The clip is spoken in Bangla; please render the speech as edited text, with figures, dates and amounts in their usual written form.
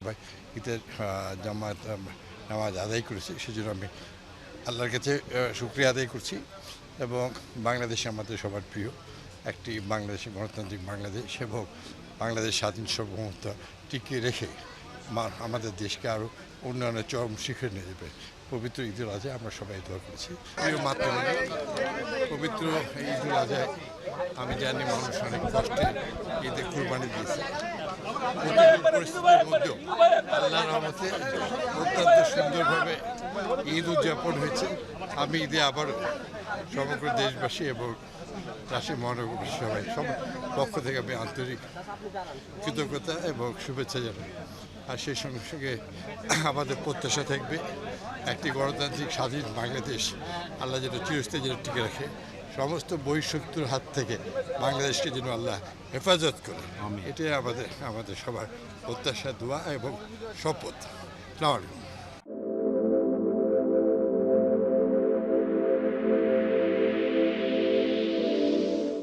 সবাই ঈদের জামাত নামাজ আদায় করেছি। সেজন্য আমি আল্লাহর কাছে শুকরিয়া আদায় করছি। এবং বাংলাদেশ আমাদের সবার প্রিয় একটি বাংলাদেশ, গণতান্ত্রিক বাংলাদেশ, এবং বাংলাদেশ স্বাধীন সার্বভৌমত্ব টিকিয়ে রেখে আমাদের দেশকে আরও উন্নয়নের চরম শিখরে নিয়ে যাবে। পবিত্র ঈদুল আজহায় আমরা সবাই দোয়া করেছি। প্রিয় মাতৃভূমি, পবিত্র ঈদুল আজহায় আমি জানি মানুষ অনেক কষ্টে ঈদে কুরবানি দিয়েছে। প্রতিকূল পরিস্থিতির মধ্যেও আল্লাহর রহমতে অত্যন্ত সুন্দরভাবে ঈদ উদযাপন হয়েছে। আমি ঈদে আবার সমগ্র দেশবাসী এবং রাজশাহী মহানগরবাসী সবাই পক্ষ থেকে আমি আন্তরিক কৃতজ্ঞতা এবং শুভেচ্ছা জানাই। আর সেই সঙ্গে সঙ্গে আমাদের প্রত্যাশা থাকবে একটি গণতান্ত্রিক স্বাধীন বাংলাদেশ আল্লাহ যেন চিরস্থায়ী যেন টিকে রাখে, সমস্ত বহিঃশক্তির হাত থেকে বাংলাদেশকে যেন আল্লাহ হেফাজত করে। এটাই আমাদের সবার প্রত্যাশা, দোয়া এবং শপথ। আসসালামু আলাইকুম।